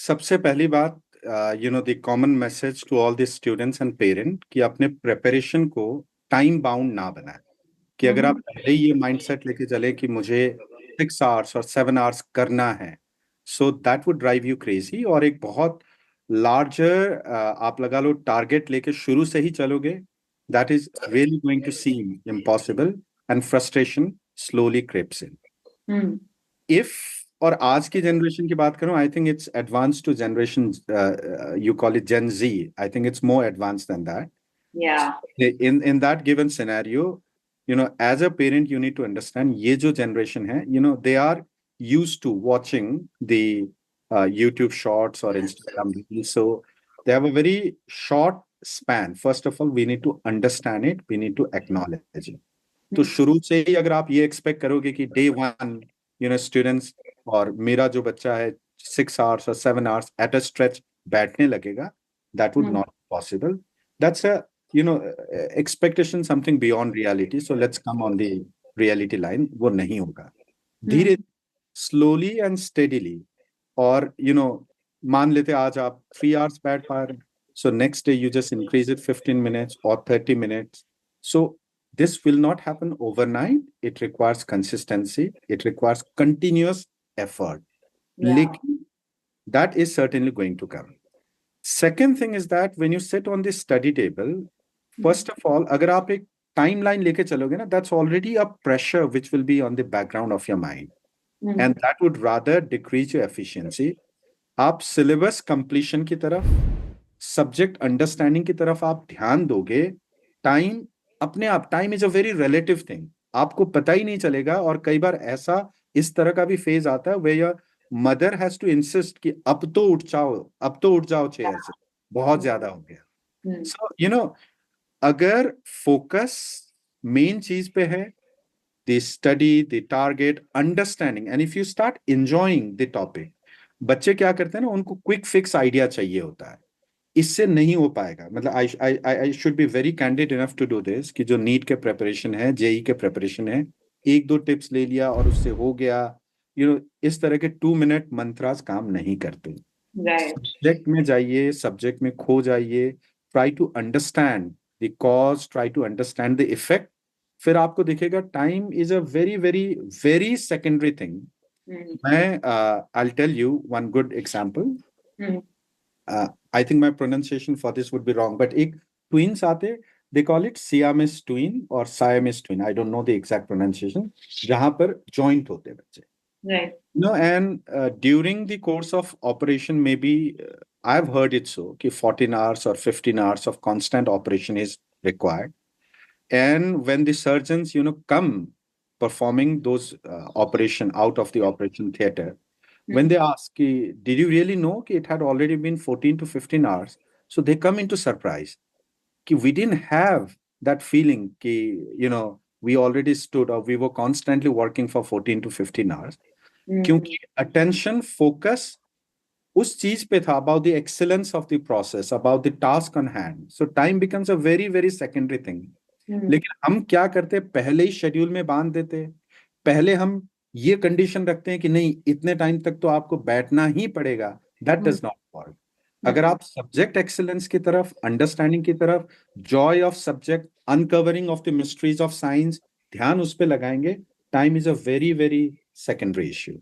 सबसे पहली बात, the common message to all the students and parent कि अपने प्रिपरेशन को टाइम बाउंड ना बनाए। कि अगर आप पहले ही ये माइंडसेट लेके चले कि मुझे 6 आवर्स और 7 आवर्स करना है, so that would drive you crazy. और एक बहुत लार्जर आप लगा लो टारगेट लेके शुरू से ही चलोगे, that is really going to seem impossible and frustration slowly creeps in. If और आज की जनरेशन की बात करूं, I think it's advance to generation, you call it Gen Z, I think it's more advance than that. In that given scenario, as a parent you need to understand ये जो generation है, they are used to watching the YouTube shorts or Instagram reels, so they have a very short span. First of all, we need to understand it, we need to acknowledge it. तो शुरू से ही अगर आप ये expect करोगे कि day one students और मेरा जो बच्चा है 6 आवर्स और 7 आवर्स एट अ स्ट्रेच बैठने लगेगा, that would not possible. That's a expectation something beyond reality, so let's come on the reality line, वो नहीं होगा। धीरे slowly and steadily, और मान लेते आज आप 3 hours बैठ पा रहे, so next day you just increase it 15 minutes or 30 minutes. So this will not happen overnight. It requires consistency, it requires continuous effort. लेकिन that is certainly going to come. Second thing is that when you sit on this study table, first of all, अगर आप एक timeline लेके चलोगे ना, that's already a pressure which will be on the background of your mind, and that would rather decrease your efficiency. आप syllabus completion की तरफ, subject understanding की तरफ आप ध्यान दोगे, time अपने आप, time is a very relative thing, आपको पता ही नहीं चलेगा। और कई बार ऐसा इस तरह का भी फेज आता है where your mother has to insist कि अब तो उठ जाओ, अब तो उठ जाओ चेयर से, बहुत ज्यादा हो गया। So अगर फोकस मेन चीज पे है, the study, the target, understanding, and if you start enjoying the topic, बच्चे क्या करते हैं ना, उनको क्विक फिक्स आइडिया चाहिए होता है, इससे नहीं हो पाएगा। मतलब I should be very candid enough to do this कि जो नीट के प्रिपरेशन है, जेई के प्रिपरेशन है, एक दो टिप्स ले लिया और उससे हो गया, इस तरह के 2 मिनट मंत्रास काम नहीं करते। सब्जेक्ट में जाइए, सब्जेक्ट में खो जाइए, try to understand the cause, try to understand the effect, फिर आपको दिखेगा time is a very very very secondary thing. मैं I tell you one good example. I think my pronunciation for this would be wrong, but एक twins आते, they call it Siamese twin or Siamese twin, I don't know the exact pronunciation, जहां पर joint होते हैं बच्चे, right? And during the course of operation, maybe I've heard it so कि 14 hours or 15 hours of constant operation is required, and when the surgeons come performing those operation out of the operation theater, when they ask, did you really know it had already been 14 to 15 hours? So they come into surprise. We didn't have that feeling, we already stood or we were constantly working for 14 to 15 hours. Because attention, focus, उस चीज पे था, about the excellence of the process, about the task on hand. So time becomes a very, very secondary thing. लेकिन हम क्या करते, पहले ही schedule में बांध देते, पहले हम ये कंडीशन रखते हैं कि नहीं इतने टाइम तक तो आपको बैठना ही पड़ेगा। That does not work. अगर आप सब्जेक्ट एक्सीलेंस की तरफ, अंडरस्टैंडिंग की तरफ, Joy of subject, uncovering of the mysteries of science, ध्यान उस पर लगाएंगे, time is a very very secondary issue.